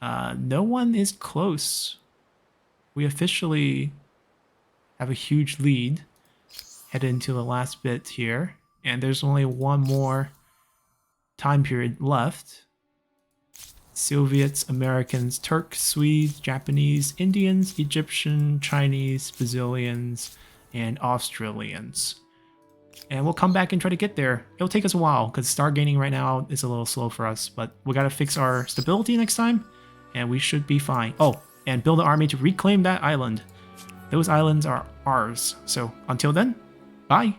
No one is close. We officially have a huge lead. Head into the last bit here. And there's only one more time period left. Soviets, Americans, Turks, Swedes, Japanese, Indians, Egyptian, Chinese, Brazilians, and Australians. And we'll come back and try to get there. It'll take us a while because star gaining right now is a little slow for us, but we got to fix our stability next time and we should be fine. Oh, and build an army to reclaim that island. Those islands are ours. So until then, bye.